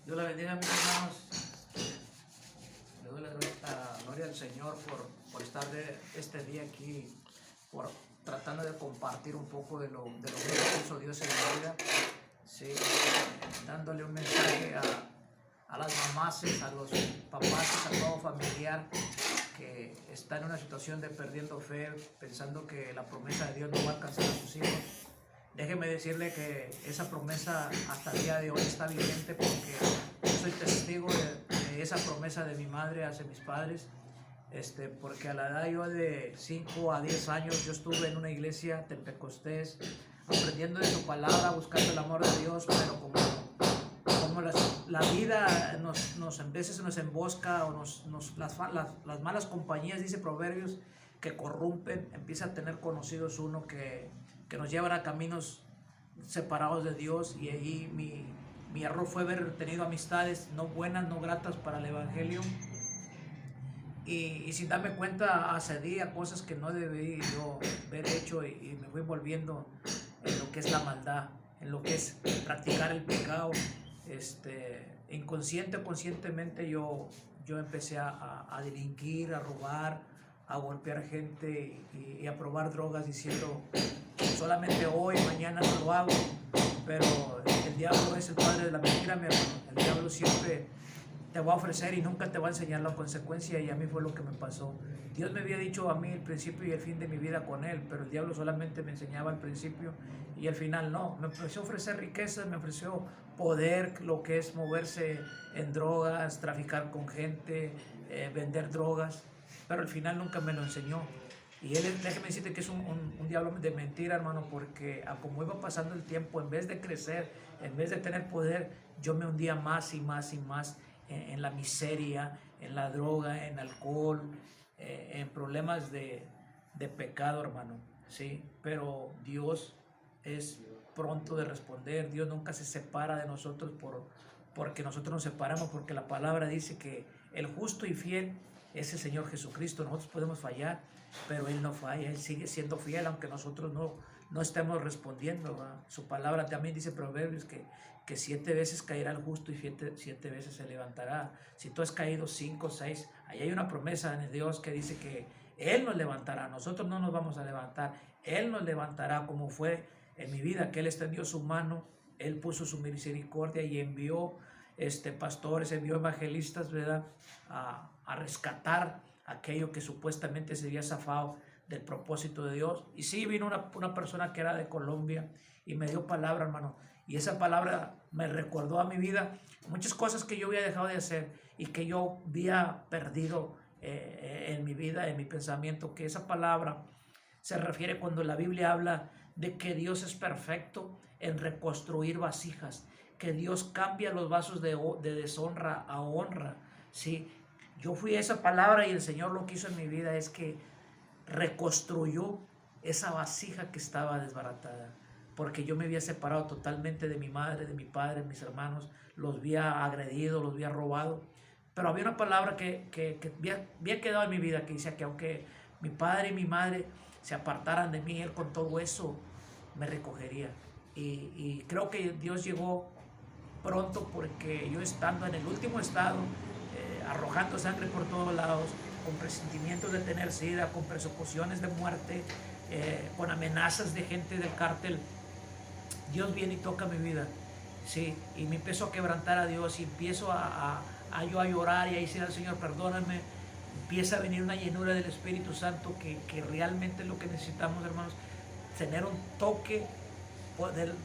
Dios la bendiga, mis hermanos. Le doy la gloria al Señor por estar este día aquí, por tratando de compartir un poco de lo que hizo Dios en mi vida. Sí, dándole un mensaje a las mamás, a los papás, a todo familiar que está en una situación de perdiendo fe, pensando que la promesa de Dios no va a alcanzar a sus hijos. Déjeme decirle que esa promesa hasta el día de hoy está vigente, porque yo soy testigo de esa promesa de mi madre hacia mis padres. Porque a la edad yo de 5 a 10 años yo estuve en una iglesia pentecostés aprendiendo de su palabra, buscando el amor de Dios, pero como la vida a veces nos embosca, o las malas compañías, dice Proverbios, que corrompen, empieza a tener conocidos uno que nos llevan a caminos separados de Dios. Y ahí mi error fue haber tenido amistades no buenas, no gratas para el evangelio, y sin darme cuenta accedí a cosas que no debí yo haber hecho, y me fui volviendo en lo que es la maldad, en lo que es practicar el pecado. Inconsciente o conscientemente yo empecé a delinquir, a robar, a golpear gente y a probar drogas, diciendo solamente hoy, mañana no lo hago. Pero el diablo es el padre de la mentira, mi hermano. El diablo siempre te va a ofrecer y nunca te va a enseñar la consecuencia, y a mí fue lo que me pasó. Dios me había dicho a mí el principio y el fin de mi vida con Él, pero el diablo solamente me enseñaba el principio y el final no. Me ofreció ofrecer riquezas, me ofreció poder, lo que es moverse en drogas, traficar con gente, vender drogas, pero al final nunca me lo enseñó. Y él, déjeme decirte que es un diablo de mentira, hermano, porque como iba pasando el tiempo, en vez de crecer, en vez de tener poder, yo me hundía más y más y más en la miseria, en la droga, en alcohol, en problemas de pecado, hermano, ¿sí? Pero Dios es pronto de responder. Dios nunca se separa de nosotros porque nosotros nos separamos, porque la palabra dice que el justo y fiel es el Señor Jesucristo. Nosotros podemos fallar, pero Él no falla, Él sigue siendo fiel, aunque nosotros no estemos respondiendo, ¿verdad? Su palabra también dice Proverbios que 7 veces caerá el justo y 7 veces se levantará. Si tú has caído 5, 6, ahí hay una promesa de Dios que dice que Él nos levantará. Nosotros no nos vamos a levantar, Él nos levantará, como fue en mi vida, que Él extendió su mano, Él puso su misericordia y envió pastores, envió evangelistas, ¿verdad? A rescatar aquello que supuestamente se había zafado del propósito de Dios. Y sí, vino una persona que era de Colombia y me dio palabra, hermano, y esa palabra me recordó a mi vida muchas cosas que yo había dejado de hacer y que yo había perdido en mi vida, en mi pensamiento. Que esa palabra se refiere cuando la Biblia habla de que Dios es perfecto en reconstruir vasijas, que Dios cambia los vasos de deshonra a honra, ¿sí? Yo fui esa palabra, y el Señor lo que hizo en mi vida es que reconstruyó esa vasija que estaba desbaratada, porque yo me había separado totalmente de mi madre, de mi padre, de mis hermanos, los había agredido, los había robado. Pero había una palabra que había quedado en mi vida, que decía que aunque mi padre y mi madre se apartaran de mí, Él con todo eso me recogería. Y creo que Dios llegó pronto, porque yo, estando en el último estado, arrojando sangre por todos lados, con presentimientos de tener sida, con persecuciones de muerte, con amenazas de gente del cártel, Dios viene y toca mi vida, ¿sí? Y me empiezo a quebrantar a Dios, y empiezo yo a llorar y a decir al Señor, perdóname. Empieza a venir una llenura del Espíritu Santo, que realmente es lo que necesitamos, hermanos, tener un toque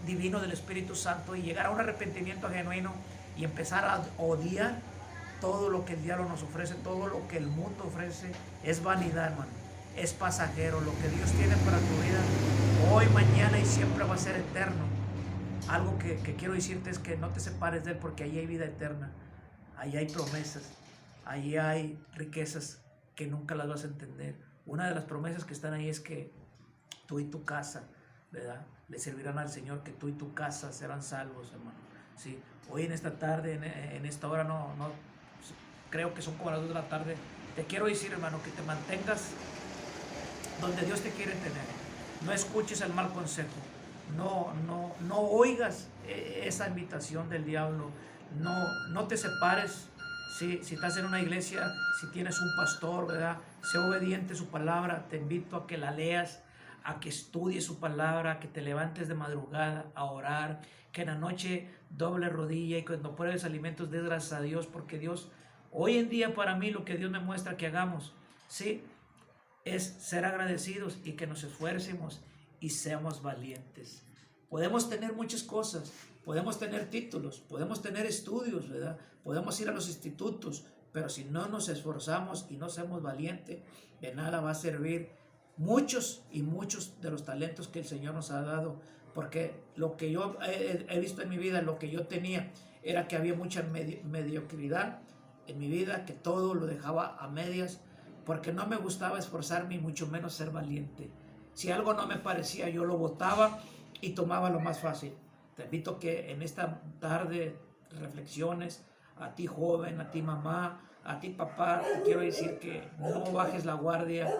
divino del Espíritu Santo y llegar a un arrepentimiento genuino y empezar a odiar todo lo que el diablo nos ofrece, todo lo que el mundo ofrece. Es vanidad, hermano, es pasajero. Lo que Dios tiene para tu vida hoy, mañana y siempre va a ser eterno. Algo que quiero decirte es que no te separes de Él, porque ahí hay vida eterna, ahí hay promesas, ahí hay riquezas que nunca las vas a entender. Una de las promesas que están ahí es que tú y tu casa, ¿verdad?, le servirán al Señor, que tú y tu casa serán salvos, hermano, ¿sí? Hoy en esta tarde, en esta hora, no creo que son como las 2 de la tarde, te quiero decir, hermano, que te mantengas donde Dios te quiere tener. No escuches el mal consejo, no oigas esa invitación del diablo. no te separes. Si estás en una iglesia, si tienes un pastor, ¿verdad? Sé obediente a su palabra. Te invito a que la leas, a que estudies su palabra, a que te levantes de madrugada a orar, que en la noche doble rodilla y cuando pruebes alimentos des gracias a Dios, porque Dios, hoy en día para mí lo que Dios me muestra que hagamos, ¿sí?, es ser agradecidos y que nos esfuercemos y seamos valientes. Podemos tener muchas cosas, podemos tener títulos, podemos tener estudios, ¿verdad? Podemos ir a los institutos, pero si no nos esforzamos y no somos valientes, de nada va a servir muchos y muchos de los talentos que el Señor nos ha dado, porque lo que yo he visto en mi vida, lo que yo tenía, era que había mucha mediocridad en mi vida, que todo lo dejaba a medias, porque no me gustaba esforzarme y mucho menos ser valiente. Si algo no me parecía, yo lo botaba y tomaba lo más fácil. Te invito que en esta tarde reflexiones, a ti joven, a ti mamá, a ti papá, te quiero decir que no bajes la guardia,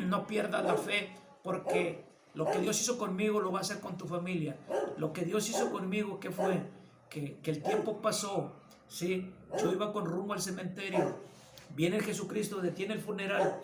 no pierdas la fe, porque lo que Dios hizo conmigo lo va a hacer con tu familia. Lo que Dios hizo conmigo, ¿qué fue? Que el tiempo pasó, ¿sí? Yo iba con rumbo al cementerio. Viene Jesucristo, detiene el funeral,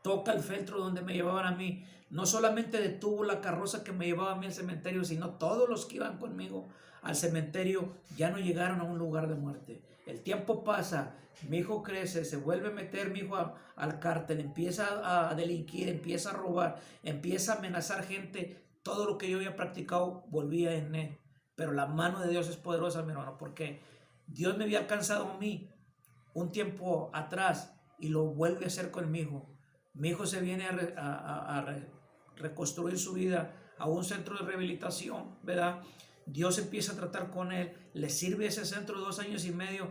toca el feltro donde me llevaban a mí. No solamente detuvo la carroza que me llevaba a mí al cementerio, sino todos los que iban conmigo al cementerio ya no llegaron a un lugar de muerte. El tiempo pasa, mi hijo crece, se vuelve a meter mi hijo al cártel, empieza a delinquir, empieza a robar, empieza a amenazar gente. Todo lo que yo había practicado volvía en él. Pero la mano de Dios es poderosa, mi hermano, porque Dios me había alcanzado a mí un tiempo atrás y lo vuelve a hacer con mi hijo. Mi hijo se viene a reconstruir su vida a un centro de rehabilitación, ¿verdad? Dios empieza a tratar con él, le sirve ese centro 2 años y medio.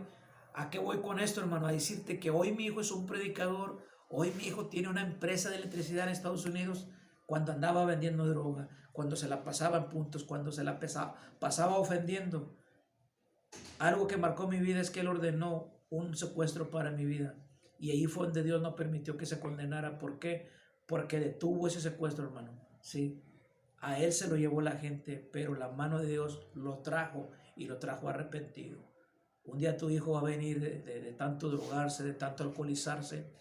¿A qué voy con esto, hermano? A decirte que hoy mi hijo es un predicador, hoy mi hijo tiene una empresa de electricidad en Estados Unidos. Cuando andaba vendiendo droga, cuando se la pasaba en puntos, cuando se la pasaba ofendiendo. Algo que marcó mi vida es que él ordenó un secuestro para mi vida. Y ahí fue donde Dios no permitió que se condenara. ¿Por qué? Porque detuvo ese secuestro, hermano. Sí. A él se lo llevó la gente, pero la mano de Dios lo trajo y lo trajo arrepentido. Un día tu hijo va a venir de tanto drogarse, de tanto alcoholizarse.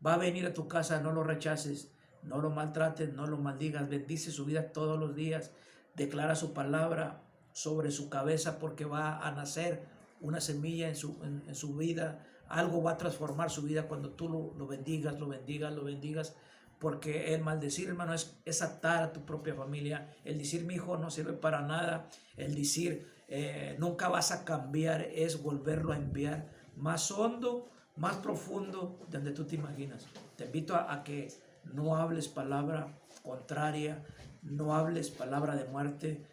Va a venir a tu casa, no lo rechaces, no lo maltrates, no lo maldigas. Bendice su vida todos los días. Declara su palabra sobre su cabeza, porque va a nacer una semilla en su vida. Algo va a transformar su vida cuando tú lo bendigas, porque el maldecir, hermano, es atar a tu propia familia. El decir mi hijo no sirve para nada, el decir nunca vas a cambiar, es volverlo a enviar más hondo, más profundo de donde tú te imaginas. Te invito a que no hables palabra contraria, no hables palabra de muerte,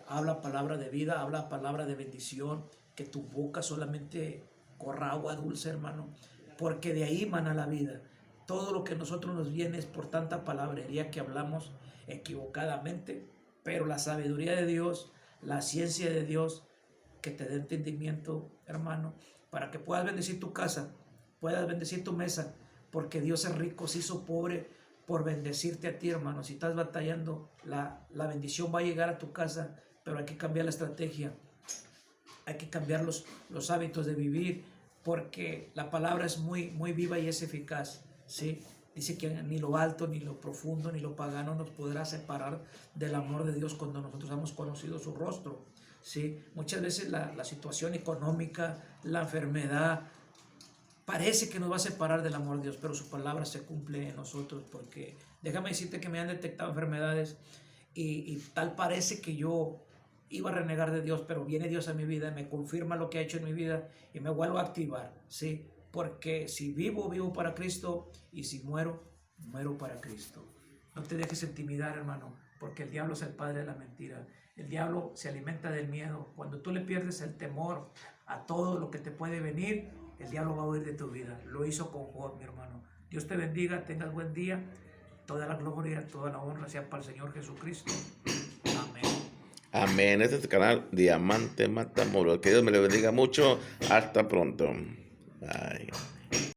habla palabra de vida, habla palabra de bendición, que tu boca solamente corra agua dulce, hermano, porque de ahí mana la vida. Todo lo que a nosotros nos viene es por tanta palabrería que hablamos equivocadamente, pero la sabiduría de Dios, la ciencia de Dios, que te dé entendimiento, hermano, para que puedas bendecir tu casa, puedas bendecir tu mesa, porque Dios es rico, se hizo pobre por bendecirte a ti, hermano. Si estás batallando, la bendición va a llegar a tu casa, pero hay que cambiar la estrategia. Hay que cambiar los hábitos de vivir, porque la palabra es muy, muy viva y es eficaz, ¿sí? Dice que ni lo alto, ni lo profundo, ni lo pagano nos podrá separar del amor de Dios cuando nosotros hemos conocido su rostro, ¿sí? Muchas veces la situación económica, la enfermedad, parece que nos va a separar del amor de Dios, pero su palabra se cumple en nosotros, porque déjame decirte que me han detectado enfermedades y tal parece que yo iba a renegar de Dios, pero viene Dios a mi vida, me confirma lo que ha hecho en mi vida y me vuelvo a activar, ¿sí? Porque si vivo, vivo para Cristo, y si muero, muero para Cristo. No te dejes intimidar, hermano, porque el diablo es el padre de la mentira. El diablo se alimenta del miedo. Cuando tú le pierdes el temor a todo lo que te puede venir, el diablo va a huir de tu vida. Lo hizo con Job, mi hermano. Dios te bendiga, tengas buen día. Toda la gloria, toda la honra sea para el Señor Jesucristo. Amén. Amén. Este es el canal Diamante Matamoros. Que Dios me le bendiga mucho. Hasta pronto. Bye.